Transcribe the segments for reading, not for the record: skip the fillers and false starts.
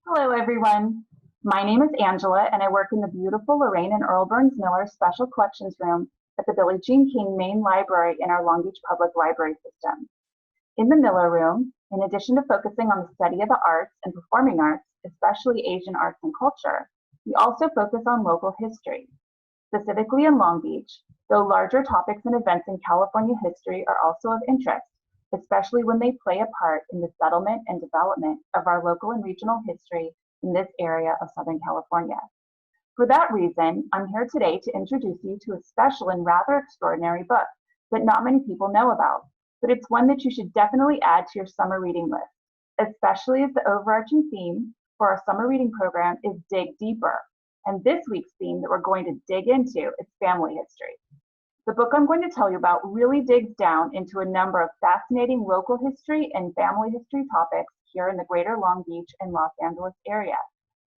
Hello, everyone. My name is Angela, and I work in the beautiful Lorraine and Earl Burns Miller Special Collections Room at the Billie Jean King Main Library in our Long Beach Public Library system. In the Miller Room, in addition to focusing on the study of the arts and performing arts, especially Asian arts and culture, we also focus on local history. Specifically in Long Beach, though larger topics and events in California history are also of interest, especially when they play a part in the settlement and development of our local and regional history in this area of Southern California. For that reason, I'm here today to introduce you to a special and rather extraordinary book that not many people know about, but it's one that you should definitely add to your summer reading list, especially as the overarching theme for our summer reading program is Dig Deeper. And this week's theme that we're going to dig into is family history. The book I'm going to tell you about really digs down into a number of fascinating local history and family history topics here in the greater Long Beach and Los Angeles area,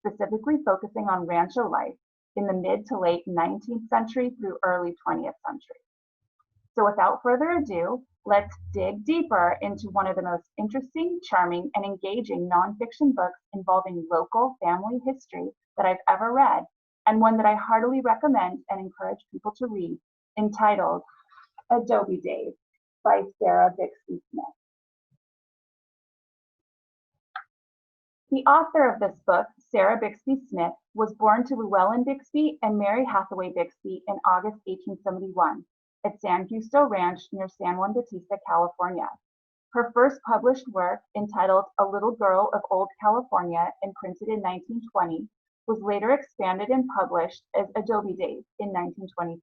specifically focusing on rancho life in the mid to late 19th century through early 20th century. So without further ado, let's dig deeper into one of the most interesting, charming, and engaging nonfiction books involving local family history that I've ever read, and one that I heartily recommend and encourage people to read, entitled Adobe Days by Sarah Bixby Smith. The author of this book, Sarah Bixby Smith, was born to Llewellyn Bixby and Mary Hathaway Bixby in August 1871 at San Justo Ranch near San Juan Bautista, California. Her first published work, entitled A Little Girl of Old California and printed in 1920, was later expanded and published as Adobe Days in 1925.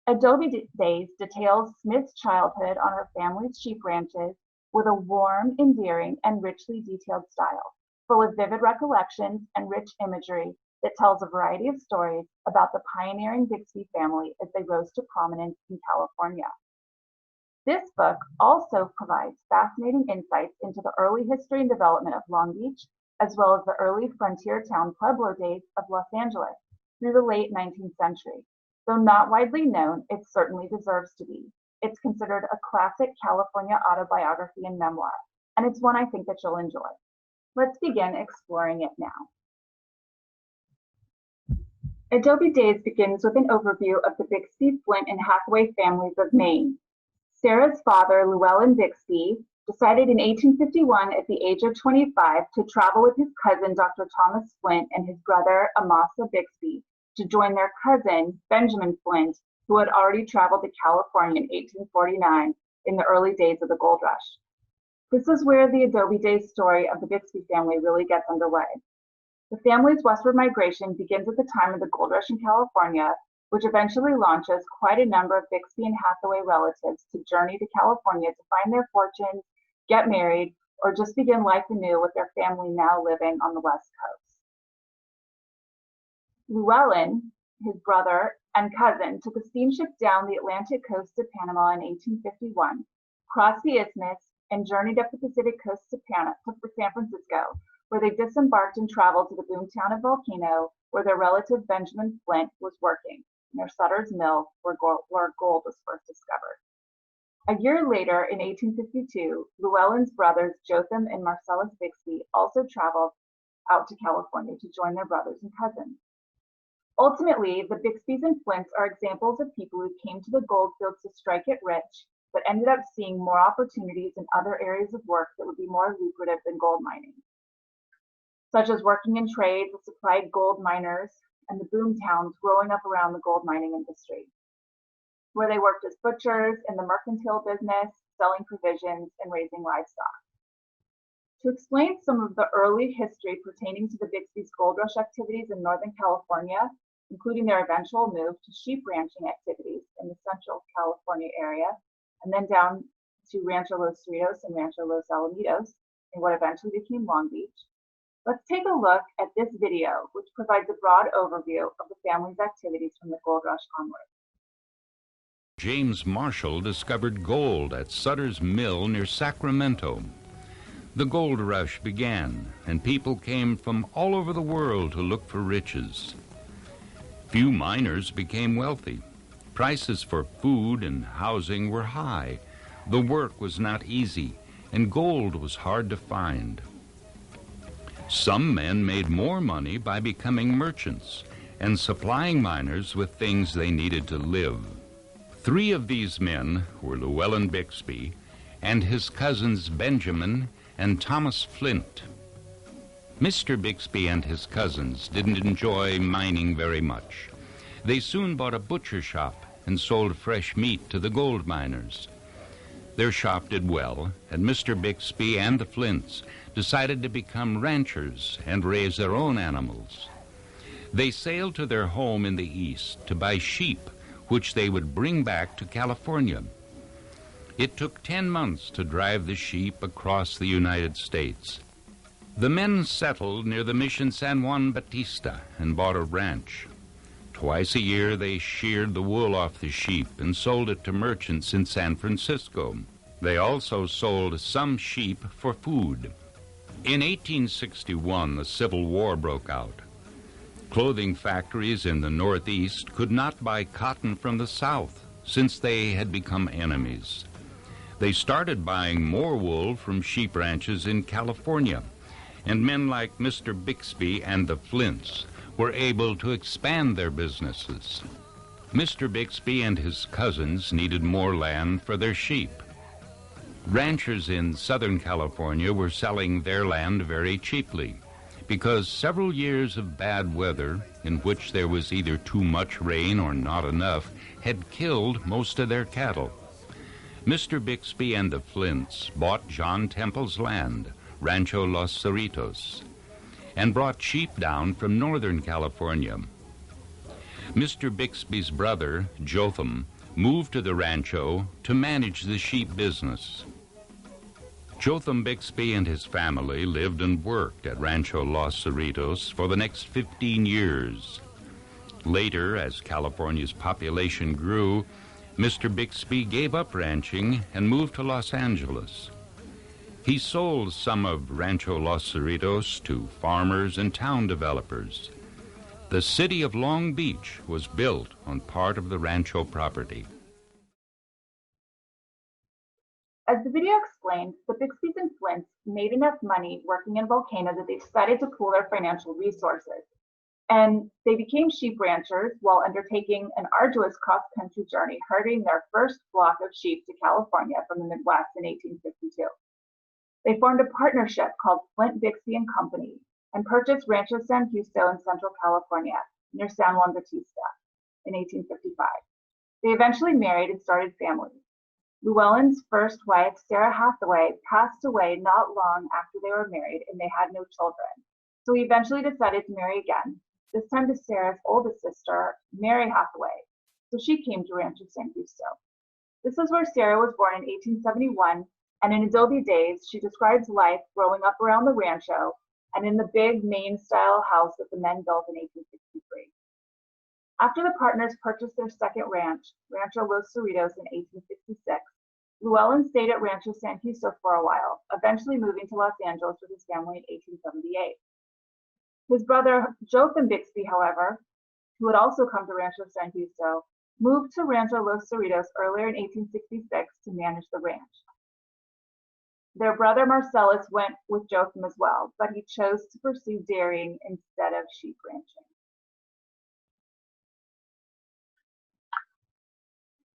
Adobe Days details Smith's childhood on her family's sheep ranches with a warm, endearing, and richly detailed style, full of vivid recollections and rich imagery that tells a variety of stories about the pioneering Bixby family as they rose to prominence in California. This book also provides fascinating insights into the early history and development of Long Beach, as well as the early frontier town Pueblo days of Los Angeles through the late 19th century. Though not widely known, it certainly deserves to be. It's considered a classic California autobiography and memoir, and it's one I think that you'll enjoy. Let's begin exploring it now. Adobe Days begins with an overview of the Bixby, Flint, and Hathaway families of Maine. Sarah's father, Llewellyn Bixby, decided in 1851 at the age of 25 to travel with his cousin, Dr. Thomas Flint, and his brother, Amasa Bixby, to join their cousin, Benjamin Flint, who had already traveled to California in 1849 in the early days of the gold rush. This is where the Adobe Days story of the Bixby family really gets underway. The family's westward migration begins at the time of the gold rush in California, which eventually launches quite a number of Bixby and Hathaway relatives to journey to California to find their fortunes, get married, or just begin life anew with their family now living on the West Coast. Llewellyn, his brother and cousin, took a steamship down the Atlantic coast to Panama in 1851, crossed the isthmus, and journeyed up the Pacific coast to San Francisco, where they disembarked and traveled to the boomtown of Volcano, where their relative Benjamin Flint was working, near Sutter's Mill, where gold was first discovered. A year later, in 1852, Llewellyn's brothers Jotham and Marcellus Bixby also traveled out to California to join their brothers and cousins. Ultimately, the Bixbys and Flints are examples of people who came to the gold fields to strike it rich, but ended up seeing more opportunities in other areas of work that would be more lucrative than gold mining, such as working in trades that supplied gold miners and the boom towns growing up around the gold mining industry, where they worked as butchers in the mercantile business, selling provisions, and raising livestock. To explain some of the early history pertaining to the Bixby's gold rush activities in Northern California, including their eventual move to sheep ranching activities in the Central California area, and then down to Rancho Los Cerritos and Rancho Los Alamitos, in what eventually became Long Beach, let's take a look at this video, which provides a broad overview of the family's activities from the gold rush onward. James Marshall discovered gold at Sutter's Mill near Sacramento. The gold rush began, and people came from all over the world to look for riches. Few miners became wealthy. Prices for food and housing were high, The work was not easy, and gold was hard to find. Some men made more money by becoming merchants and supplying miners with things they needed to live. Three of these men were Llewellyn Bixby and his cousins Benjamin and Thomas Flint. Mr. Bixby and his cousins didn't enjoy mining very much. They soon bought a butcher shop and sold fresh meat to the gold miners. Their shop did well, and Mr. Bixby and the Flints decided to become ranchers and raise their own animals. They sailed to their home in the east to buy sheep, which they would bring back to California. It took 10 months to drive the sheep across the United States. The men settled near the Mission San Juan Bautista and bought a ranch. Twice a year they sheared the wool off the sheep and sold it to merchants in San Francisco. They also sold some sheep for food. In 1861, the Civil War broke out. Clothing factories in the Northeast could not buy cotton from the South since they had become enemies. They started buying more wool from sheep ranches in California, and men like Mr. Bixby and the Flints were able to expand their businesses. Mr. Bixby and his cousins needed more land for their sheep. Ranchers in Southern California were selling their land very cheaply because several years of bad weather, in which there was either too much rain or not enough, had killed most of their cattle. Mr. Bixby and the Flints bought John Temple's land, Rancho Los Cerritos, and brought sheep down from Northern California. Mr. Bixby's brother, Jotham, moved to the rancho to manage the sheep business. Jotham Bixby and his family lived and worked at Rancho Los Cerritos for the next 15 years. Later, as California's population grew, Mr. Bixby gave up ranching and moved to Los Angeles. He sold some of Rancho Los Cerritos to farmers and town developers. The city of Long Beach was built on part of the rancho property. As the video explained, the Bixbys and Flints made enough money working in Volcano that they decided to pool their financial resources. And they became sheep ranchers while undertaking an arduous cross-country journey, herding their first flock of sheep to California from the Midwest in 1852. They formed a partnership called Flint, Bixby and Company and purchased Rancho San Justo in Central California near San Juan Bautista in 1855. They eventually married and started families. Llewellyn's first wife, Sarah Hathaway, passed away not long after they were married and they had no children. So he eventually decided to marry again, this time to Sarah's oldest sister, Mary Hathaway. So she came to Rancho San Justo. This is where Sarah was born in 1871, and in Adobe Days, she describes life growing up around the rancho and in the big Maine-style house that the men built in 1863. After the partners purchased their second ranch, Rancho Los Cerritos, in 1866, Llewellyn stayed at Rancho San Justo for a while, eventually moving to Los Angeles with his family in 1878. His brother, Jotham Bixby, however, who had also come to Rancho San Justo, moved to Rancho Los Cerritos earlier in 1866 to manage the ranch. Their brother Marcellus went with Jotham as well, but he chose to pursue dairying instead of sheep ranching.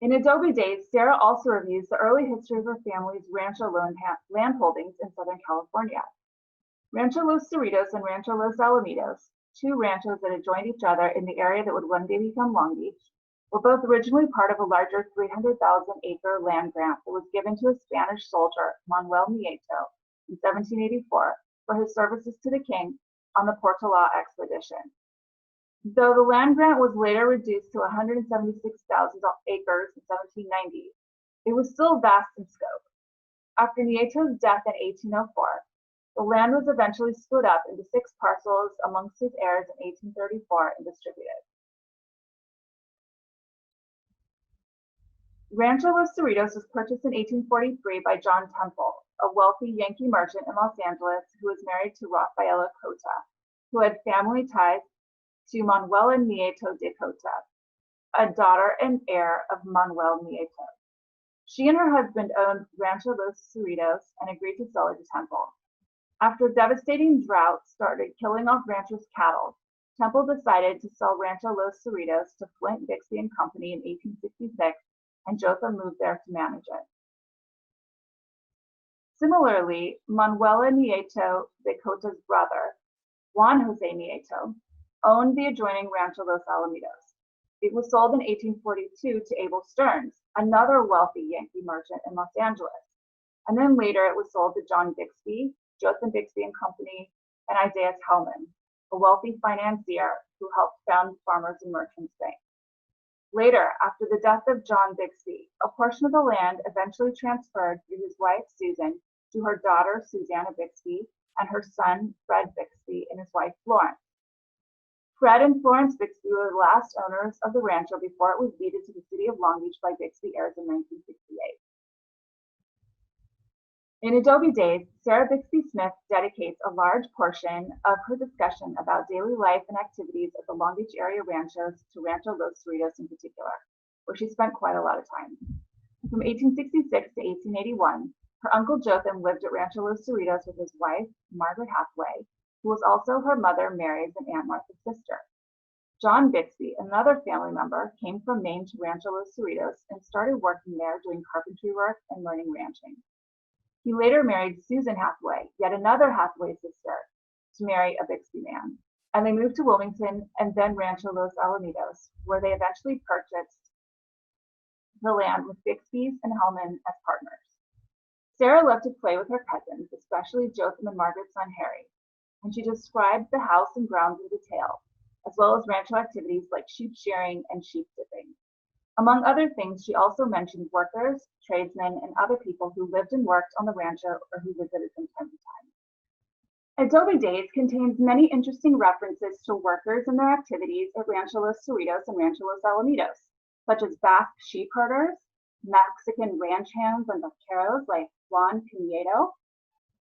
In Adobe Days, Sarah also reviews the early history of her family's rancho land holdings in Southern California. Rancho Los Cerritos and Rancho Los Alamitos, two ranchos that adjoined each other in the area that would one day become Long Beach, were both originally part of a larger 300,000-acre land grant that was given to a Spanish soldier, Manuel Nieto, in 1784 for his services to the king on the Portola expedition. Though the land grant was later reduced to 176,000 acres in 1790, it was still vast in scope. After Nieto's death in 1804, the land was eventually split up into 6 parcels amongst his heirs in 1834 and distributed. Rancho Los Cerritos was purchased in 1843 by John Temple, a wealthy Yankee merchant in Los Angeles who was married to Rafaela Cota, who had family ties to Manuel Nieto de Cota, a daughter and heir of Manuel Nieto. She and her husband owned Rancho Los Cerritos and agreed to sell it to Temple. After a devastating drought started killing off Rancho's cattle, Temple decided to sell Rancho Los Cerritos to Flint, Bixby and Company in 1866, and Jotham moved there to manage it. Similarly, Manuel Nieto de Cota's brother, Juan Jose Nieto, owned the adjoining Rancho Los Alamitos. It was sold in 1842 to Abel Stearns, another wealthy Yankee merchant in Los Angeles. And then later it was sold to John Bixby, Jotham Bixby and Company, and Isaiah Hellman, a wealthy financier who helped found Farmers and Merchants Bank. Later, after the death of John Bixby, a portion of the land eventually transferred through his wife Susan to her daughter Susanna Bixby and her son Fred Bixby and his wife Florence. Fred and Florence Bixby were the last owners of the rancho before it was deeded to the city of Long Beach by Bixby heirs in 1968. In Adobe Days, Sarah Bixby Smith dedicates a large portion of her discussion about daily life and activities at the Long Beach area ranchos to Rancho Los Cerritos in particular, where she spent quite a lot of time. From 1866 to 1881, her uncle Jotham lived at Rancho Los Cerritos with his wife, Margaret Hathaway, who was also her mother Mary's and Aunt Martha's sister. John Bixby, another family member, came from Maine to Rancho Los Cerritos and started working there doing carpentry work and learning ranching. He later married Susan Hathaway, yet another Hathaway sister, to marry a Bixby man, and they moved to Wilmington and then Rancho Los Alamitos, where they eventually purchased the land with Bixby's and Hellman as partners. Sarah loved to play with her cousins, especially Jotham and Margaret's son Harry, and she described the house and grounds in detail, as well as rancho activities like sheep shearing and sheep dipping. Among other things, she also mentioned workers, tradesmen, and other people who lived and worked on the rancho or who visited from time to time. Adobe Days contains many interesting references to workers and their activities at Rancho Los Cerritos and Rancho Los Alamitos, such as Basque sheep herders, Mexican ranch hands and vaqueros like Juan Nieto,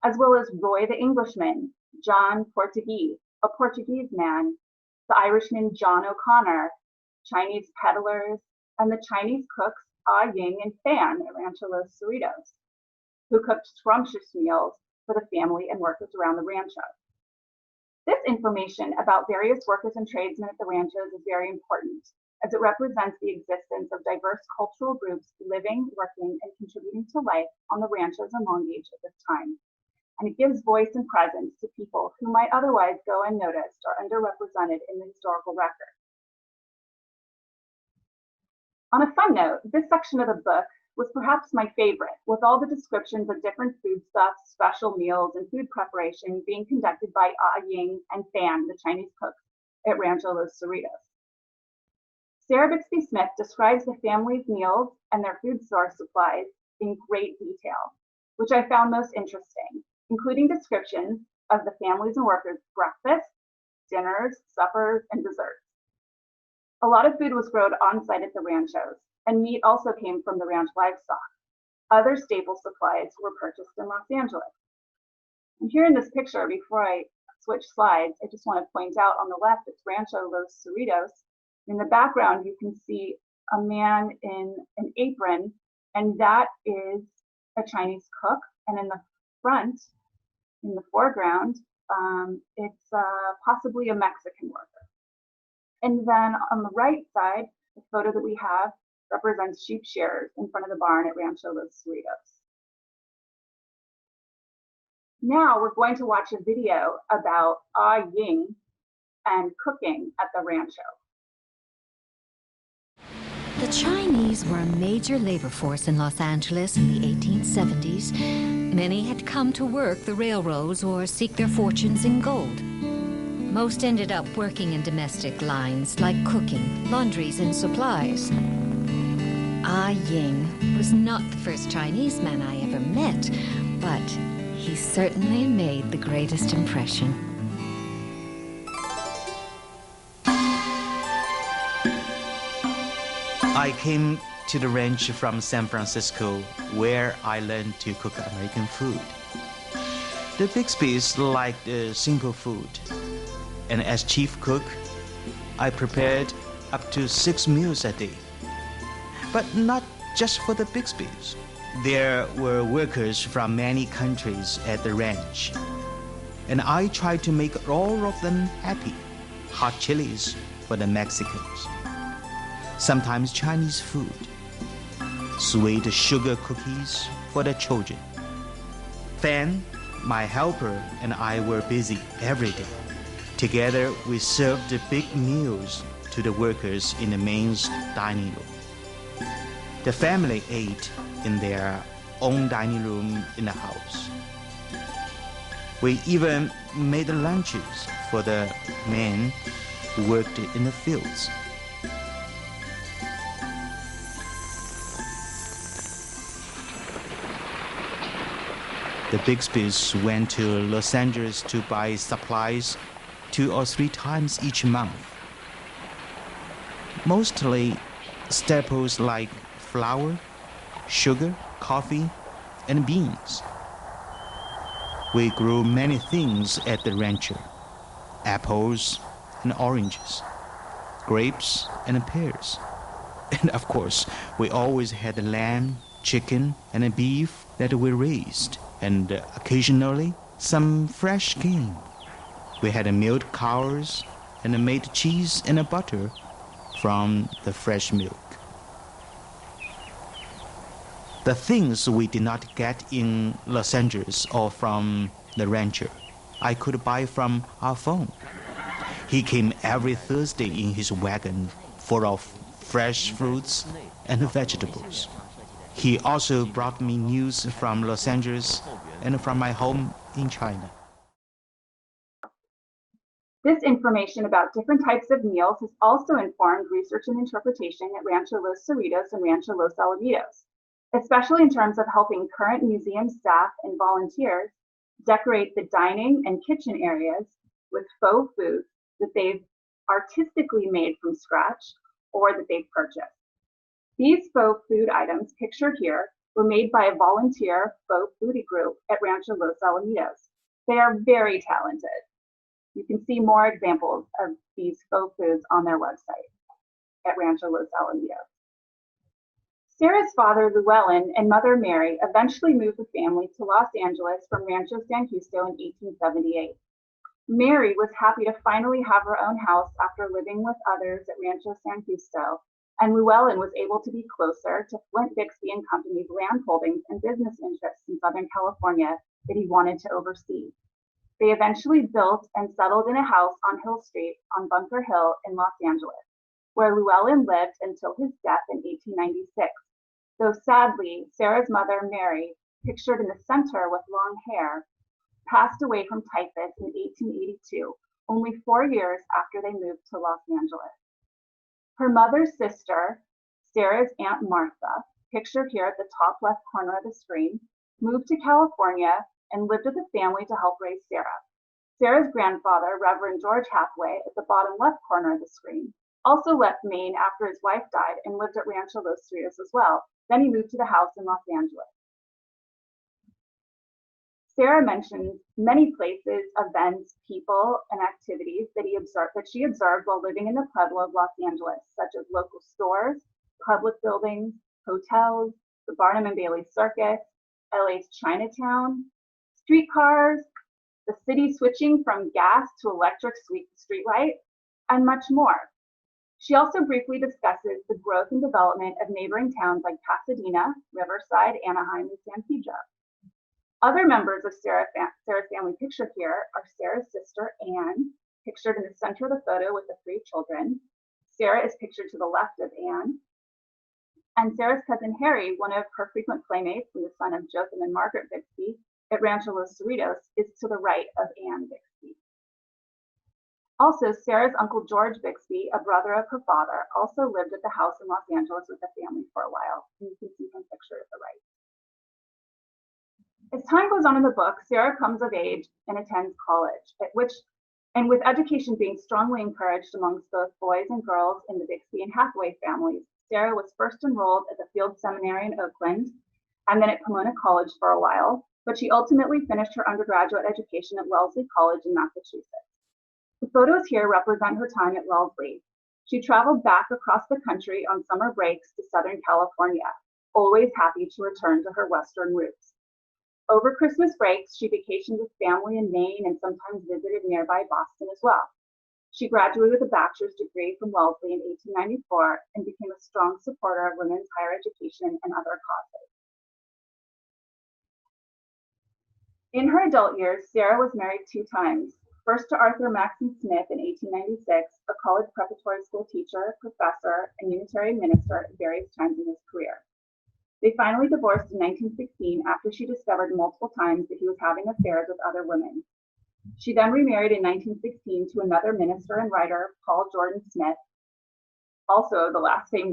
as well as Roy the Englishman, John Portuguese, a Portuguese man, the Irishman John O'Connor, Chinese peddlers, and the Chinese cooks Ah Ying and Fan at Rancho Los Cerritos, who cooked scrumptious meals for the family and workers around the rancho. This information about various workers and tradesmen at the ranchos is very important, as it represents the existence of diverse cultural groups living, working, and contributing to life on the ranchos in Long Beach at this time. And it gives voice and presence to people who might otherwise go unnoticed or underrepresented in the historical record. On a fun note, this section of the book was perhaps my favorite, with all the descriptions of different foodstuffs, special meals, and food preparation being conducted by Ah Ying and Fan, the Chinese cooks, at Rancho Los Cerritos. Sarah Bixby Smith describes the family's meals and their food source supplies in great detail, which I found most interesting, including descriptions of the families and workers' breakfasts, dinners, suppers, and desserts. A lot of food was grown on site at the ranchos, and meat also came from the ranch livestock. Other staple supplies were purchased in Los Angeles. And here in this picture, before I switch slides, I just want to point out on the left, it's Rancho Los Cerritos. In the background, you can see a man in an apron, and that is a Chinese cook. And in the front, in the foreground, it's possibly a Mexican worker. And then on the right side, the photo that we have represents sheep shearers in front of the barn at Rancho Los Cerritos. Now we're going to watch a video about Ah Ying and cooking at the rancho. The Chinese were a major labor force in Los Angeles in the 1870s. Many had come to work the railroads or seek their fortunes in gold. Most ended up working in domestic lines like cooking, laundries, and supplies. Ah Ying was not the first Chinese man I ever met, but he certainly made the greatest impression. I came to the ranch from San Francisco, where I learned to cook American food. The Bixbys liked simple food, and as chief cook, I prepared up to 6 meals a day. But not just for the Bixbys. There were workers from many countries at the ranch, and I tried to make all of them happy. Hot chilies for the Mexicans, sometimes Chinese food, sweet sugar cookies for the children. Fan, my helper, and I were busy every day. Together, we served the big meals to the workers in the men's dining room. The family ate in their own dining room in the house. We even made lunches for the men who worked in the fields. The Bixbys went to Los Angeles to buy supplies 2 or 3 times each month. Mostly staples like flour, sugar, coffee, and beans. We grew many things at the rancher: apples and oranges, grapes and pears. And of course, we always had lamb, chicken, and beef that we raised, and occasionally some fresh game. We had milk cows and made cheese and butter from the fresh milk. The things we did not get in Los Angeles or from the rancher, I could buy from our phone. He came every Thursday in his wagon full of fresh fruits and vegetables. He also brought me news from Los Angeles and from my home in China. This information about different types of meals has also informed research and interpretation at Rancho Los Cerritos and Rancho Los Alamitos, especially in terms of helping current museum staff and volunteers decorate the dining and kitchen areas with faux foods that they've artistically made from scratch or that they've purchased. These faux food items pictured here were made by a volunteer faux foodie group at Rancho Los Alamitos. They are very talented. You can see more examples of these faux foods on their website at Rancho Los Alamitos. Sarah's father, Llewellyn, and mother, Mary, eventually moved the family to Los Angeles from Rancho San Justo in 1878. Mary was happy to finally have her own house after living with others at Rancho San Justo, and Llewellyn was able to be closer to Flint Bixby and Company's land holdings and business interests in Southern California that he wanted to oversee. They eventually built and settled in a house on Hill Street on Bunker Hill in Los Angeles, where Llewellyn lived until his death in 1896. Though sadly, Sarah's mother, Mary, pictured in the center with long hair, passed away from typhus in 1882, only 4 years after they moved to Los Angeles. Her mother's sister, Sarah's Aunt Martha, pictured here at the top left corner of the screen, moved to California and lived with the family to help raise Sarah. Sarah's grandfather, Reverend George Hathaway, at the bottom left corner of the screen, also left Maine after his wife died and lived at Rancho Los Cerritos as well. Then he moved to the house in Los Angeles. Sarah mentions many places, events, people, and activities that she observed while living in the Pueblo of Los Angeles, such as local stores, public buildings, hotels, the Barnum and Bailey Circus, LA's Chinatown, streetcars, the city switching from gas to electric streetlight, and much more. She also briefly discusses the growth and development of neighboring towns like Pasadena, Riverside, Anaheim, and San Pedro. Other members of Sarah's family pictured here are Sarah's sister, Anne, pictured in the center of the photo with the 3 children. Sarah is pictured to the left of Anne. And Sarah's cousin Harry, one of her frequent playmates and the son of Jotham and Margaret Bixby at Rancho Los Cerritos, is to the right of Anne Bixby. Also, Sarah's uncle George Bixby, a brother of her father, also lived at the house in Los Angeles with the family for a while. And you can see him pictured at the right. As time goes on in the book, Sarah comes of age and attends college, with education being strongly encouraged amongst both boys and girls in the Bixby and Hathaway families, Sarah was first enrolled at the Field Seminary in Oakland and then at Pomona College for a while, but she ultimately finished her undergraduate education at Wellesley College in Massachusetts. The photos here represent her time at Wellesley. She traveled back across the country on summer breaks to Southern California. always happy to return to her Western roots. Over Christmas breaks, she vacationed with family in Maine and sometimes visited nearby Boston as well. She graduated with a bachelor's degree from Wellesley in 1894 and became a strong supporter of women's higher education and other causes. In her adult years, Sarah was married 2 times. First to Arthur Maxson Smith in 1896, a college preparatory school teacher, professor, and Unitarian minister at various times in his career. They finally divorced in 1916 after she discovered multiple times that he was having affairs with other women. She then remarried in 1916 to another minister and writer, Paul Jordan Smith, also the same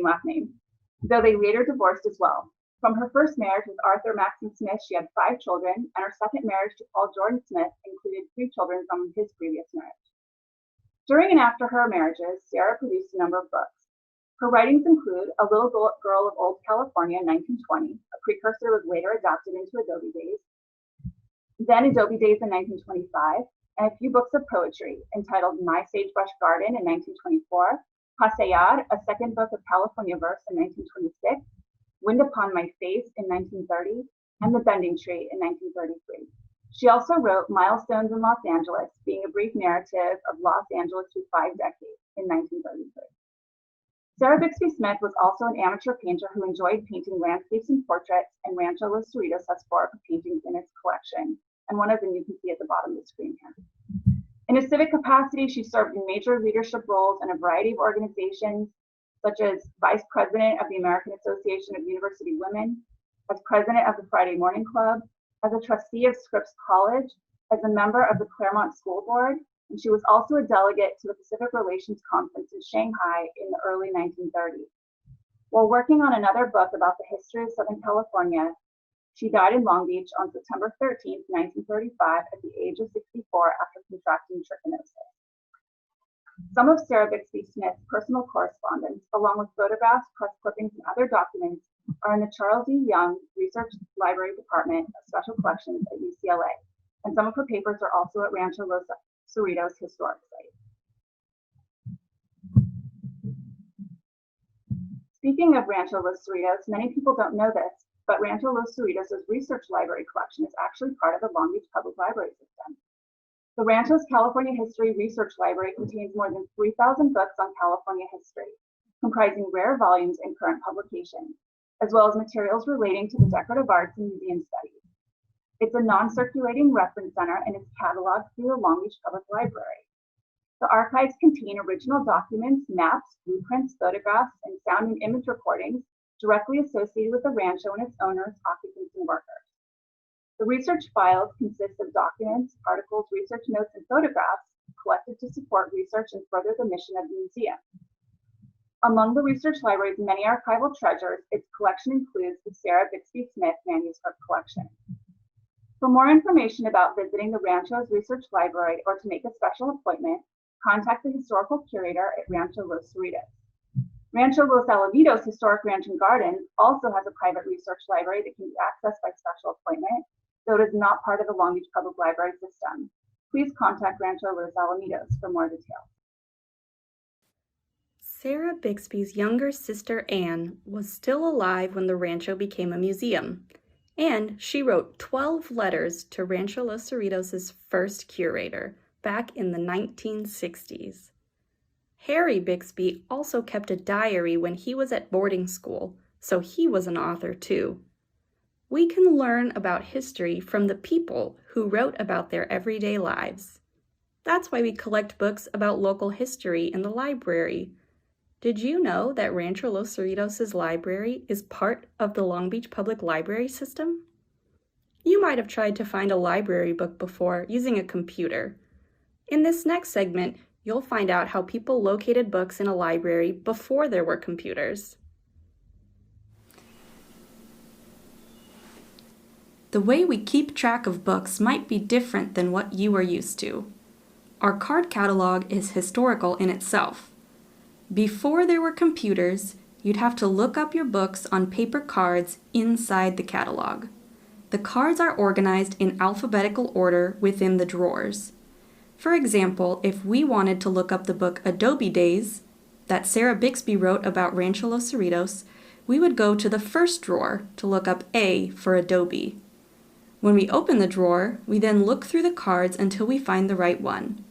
last name, though they later divorced as well. From her first marriage with Arthur Maxson Smith, she had 5 children, and her second marriage to Paul Jordan Smith included 3 children from his previous marriage. During and after her marriages, Sarah produced a number of books. Her writings include A Little Girl of Old California in 1920, a precursor was later adapted into Adobe Days, then Adobe Days in 1925, and a few books of poetry entitled My Sagebrush Garden in 1924, Passear, a second book of California verse in 1926, Wind Upon My Face in 1930, and The Bending Tree in 1933. She also wrote Milestones in Los Angeles, being a brief narrative of Los Angeles through 5 decades in 1933. Sarah Bixby Smith was also an amateur painter who enjoyed painting landscapes and portraits, and Rancho Los Cerritos has 4 of her paintings in its collection, and one of them you can see at the bottom of the screen here. In a civic capacity, she served in major leadership roles in a variety of organizations, such as Vice President of the American Association of University Women, as President of the Friday Morning Club, as a trustee of Scripps College, as a member of the Claremont School Board, and she was also a delegate to the Pacific Relations Conference in Shanghai in the early 1930s. While working on another book about the history of Southern California, she died in Long Beach on September 13, 1935, at the age of 64 after contracting trichinosis. Some of Sarah Bixby Smith's personal correspondence, along with photographs, press clippings, and other documents, are in the Charles E. Young Research Library Department of Special Collections at UCLA, and some of her papers are also at Rancho Los Cerritos Historic Site. Speaking of Rancho Los Cerritos, many people don't know this, but Rancho Los Cerritos' research library collection is actually part of the Long Beach Public Library system. The Rancho's California History Research Library contains more than 3,000 books on California history, comprising rare volumes and current publications, as well as materials relating to the decorative arts and museum studies. It's a non-circulating reference center and is cataloged through the Long Beach Public Library. The archives contain original documents, maps, blueprints, photographs, and sound and image recordings directly associated with the rancho and its owners, occupants, and workers. The research files consist of documents, articles, research notes, and photographs collected to support research and further the mission of the museum. Among the research library's many archival treasures, its collection includes the Sarah Bixby Smith manuscript collection. For more information about visiting the Rancho's Research Library or to make a special appointment, contact the historical curator at Rancho Los Cerritos. Rancho Los Alamitos Historic Ranch and Gardens also has a private research library that can be accessed by special appointment, though it is not part of the Long Beach Public Library system. Please contact Rancho Los Alamitos for more details. Sarah Bixby's younger sister Anne was still alive when the rancho became a museum, and she wrote 12 letters to Rancho Los Cerritos' first curator back in the 1960s. Harry Bixby also kept a diary when he was at boarding school, so he was an author too. We can learn about history from the people who wrote about their everyday lives. That's why we collect books about local history in the library. Did you know that Rancho Los Cerritos' library is part of the Long Beach Public Library system? You might have tried to find a library book before using a computer. In this next segment, you'll find out how people located books in a library before there were computers. The way we keep track of books might be different than what you are used to. Our card catalog is historical in itself. Before there were computers, you'd have to look up your books on paper cards inside the catalog. The cards are organized in alphabetical order within the drawers. For example, if we wanted to look up the book Adobe Days that Sarah Bixby wrote about Rancho Los Cerritos, we would go to the first drawer to look up A for Adobe. When we open the drawer, we then look through the cards until we find the right one.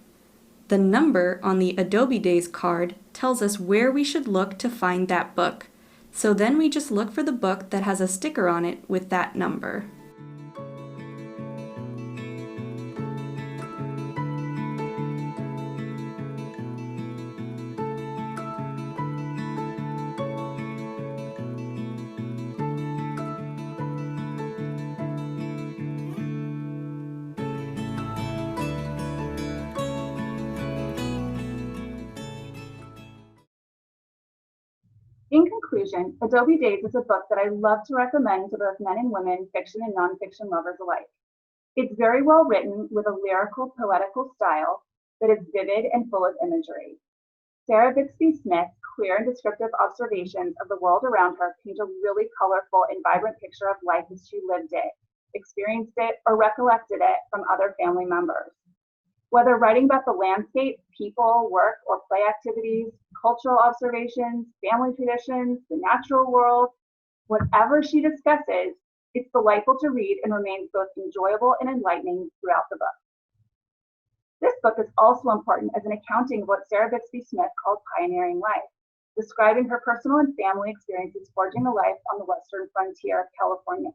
The number on the Adobe Days card tells us where we should look to find that book. So then we just look for the book that has a sticker on it with that number. In conclusion, Adobe Days is a book that I love to recommend to both men and women, fiction and nonfiction lovers alike. It's very well written with a lyrical, poetical style that is vivid and full of imagery. Sarah Bixby Smith's clear and descriptive observations of the world around her paint a really colorful and vibrant picture of life as she lived it, experienced it, or recollected it from other family members. Whether writing about the landscape, people, work, or play activities, cultural observations, family traditions, the natural world, whatever she discusses, it's delightful to read and remains both enjoyable and enlightening throughout the book. This book is also important as an accounting of what Sarah Bixby Smith called pioneering life, describing her personal and family experiences forging a life on the western frontier of California.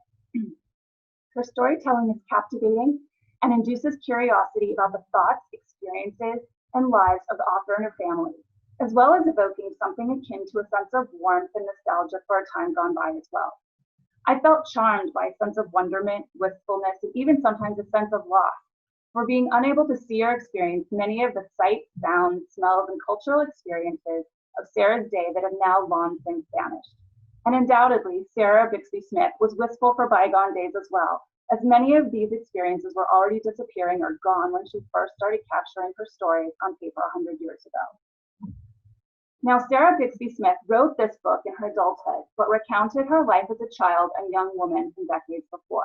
Her storytelling is captivating and induces curiosity about the thoughts, experiences, and lives of the author and her family, as well as evoking something akin to a sense of warmth and nostalgia for a time gone by as well. I felt charmed by a sense of wonderment, wistfulness, and even sometimes a sense of loss for being unable to see or experience many of the sights, sounds, smells, and cultural experiences of Sarah's day that have now long since vanished. And undoubtedly, Sarah Bixby Smith was wistful for bygone days as well, as many of these experiences were already disappearing or gone when she first started capturing her stories on paper 100 years ago. Now, Sarah Bixby Smith wrote this book in her adulthood, but recounted her life as a child and young woman from decades before.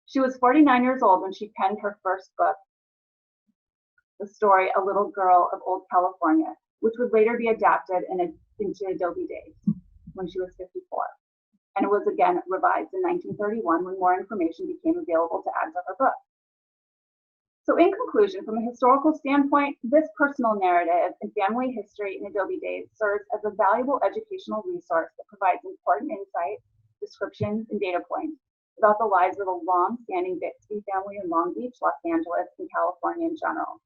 She was 49 years old when she penned her first book, the story A Little Girl of Old California, which would later be adapted into Adobe Days when she was 54. And it was again revised in 1931 when more information became available to add to her book. So in conclusion, from a historical standpoint, this personal narrative and family history in Adobe Days serves as a valuable educational resource that provides important insight, descriptions, and data points about the lives of a long-standing Bixby family in Long Beach, Los Angeles, and California in general.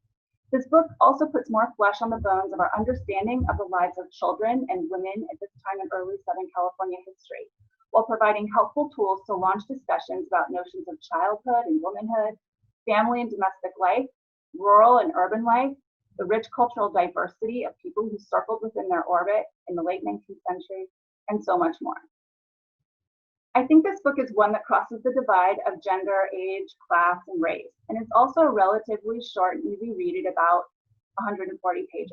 This book also puts more flesh on the bones of our understanding of the lives of children and women at this time in early Southern California history, while providing helpful tools to launch discussions about notions of childhood and womanhood, family and domestic life, rural and urban life, the rich cultural diversity of people who circled within their orbit in the late 19th century, and so much more. I think this book is one that crosses the divide of gender, age, class, and race, and it's also a relatively short and easy read at about 140 pages.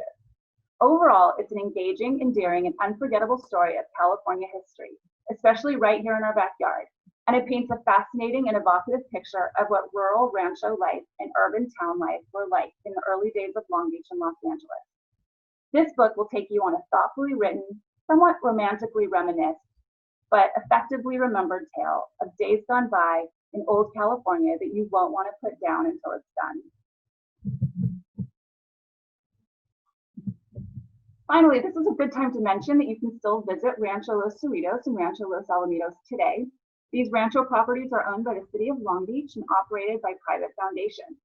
Overall, it's an engaging, endearing, and unforgettable story of California history, especially right here in our backyard, and it paints a fascinating and evocative picture of what rural rancho life and urban town life were like in the early days of Long Beach and Los Angeles. This book will take you on a thoughtfully written, somewhat romantically reminisced, but effectively remembered tale of days gone by in old California that you won't want to put down until it's done. Finally, this is a good time to mention that you can still visit Rancho Los Cerritos and Rancho Los Alamitos today. These rancho properties are owned by the city of Long Beach and operated by private foundations.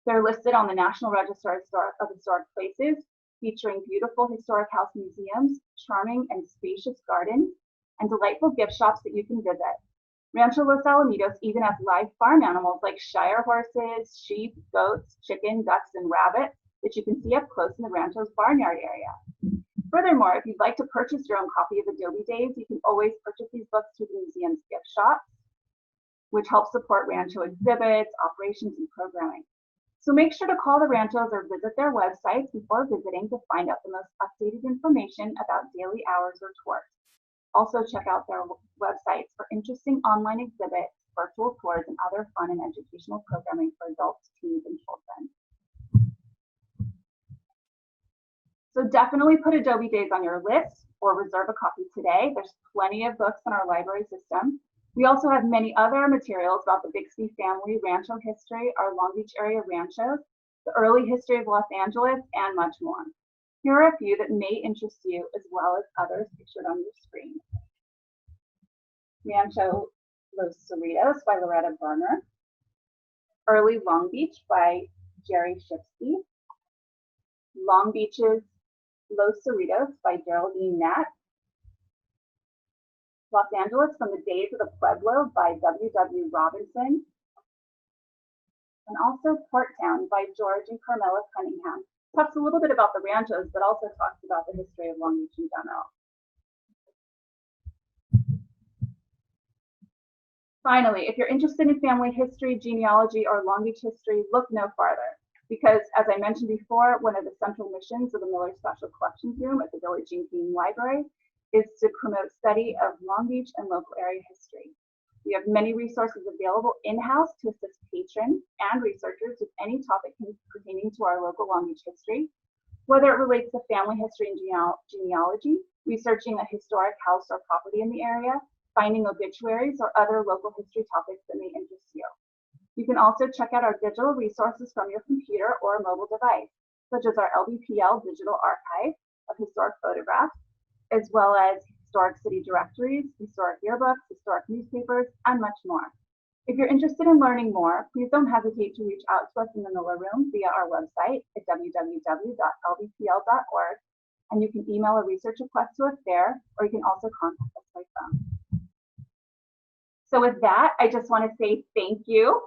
They're listed on the National Register of Historic Places, featuring beautiful historic house museums, charming and spacious gardens, and delightful gift shops that you can visit. Rancho Los Alamitos even has live farm animals like shire horses, sheep, goats, chicken, ducks, and rabbits that you can see up close in the rancho's barnyard area. Furthermore, if you'd like to purchase your own copy of Adobe Days, you can always purchase these books through the museum's gift shop, which helps support rancho exhibits, operations, and programming. So make sure to call the ranchos or visit their websites before visiting to find out the most updated information about daily hours or tours. Also check out their websites for interesting online exhibits, virtual tours, and other fun and educational programming for adults, teens, and children. So definitely put Adobe Days on your list or reserve a copy today. There's plenty of books in our library system. We also have many other materials about the Bixby family, rancho history, our Long Beach area ranchos, the early history of Los Angeles, and much more. Here are a few that may interest you as well as others pictured on your screen. Rancho Los Cerritos by Loretta Berner. Early Long Beach by Jerry Shipsky. Long Beach's Los Cerritos by Geraldine Nat. Los Angeles from the Days of the Pueblo by W.W. Robinson. And also Port Town by George and Carmela Cunningham. Talks a little bit about the ranchos, but also talks about the history of Long Beach in general. Finally, if you're interested in family history, genealogy, or Long Beach history, look no farther. Because as I mentioned before, one of the central missions of the Miller Special Collections Room at the Billie Jean King Library is to promote study of Long Beach and local area history. We have many resources available in-house to assist patrons and researchers with any topic pertaining to our local Long Beach history, whether it relates to family history and genealogy, researching a historic house or property in the area, finding obituaries, or other local history topics that may interest you. You can also check out our digital resources from your computer or mobile device, such as our LBPL digital archive of historic photographs, as well as historic city directories, historic yearbooks, historic newspapers, and much more. If you're interested in learning more, please don't hesitate to reach out to us in the Miller Room via our website at www.lbpl.org, and you can email a research request to us there, or you can also contact us by phone. So with that, I just want to say thank you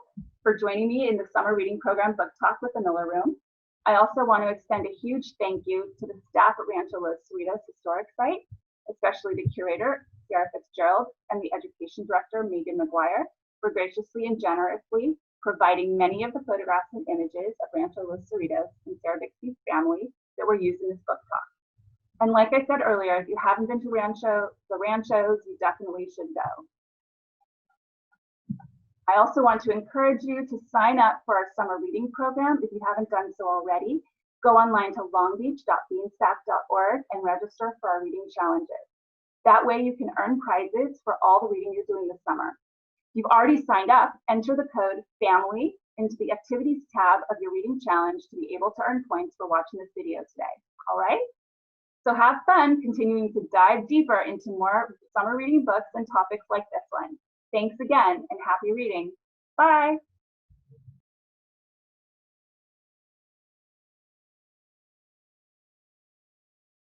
for joining me in the summer reading program Book Talk with the Miller Room. I also want to extend a huge thank you to the staff at Rancho Los Cerritos Historic Site, especially the curator, Sarah Fitzgerald, and the education director, Megan McGuire, for graciously and generously providing many of the photographs and images of Rancho Los Cerritos and Sarah Bixby's family that were used in this book talk. And like I said earlier, if you haven't been to the ranchos, you definitely should go. I also want to encourage you to sign up for our summer reading program if you haven't done so already. Go online to longbeach.beanstack.org and register for our reading challenges. That way you can earn prizes for all the reading you're doing this summer. If you've already signed up, enter the code FAMILY into the activities tab of your reading challenge to be able to earn points for watching this video today. All right? So have fun continuing to dive deeper into more summer reading books and topics like this one. Thanks again and happy reading. Bye.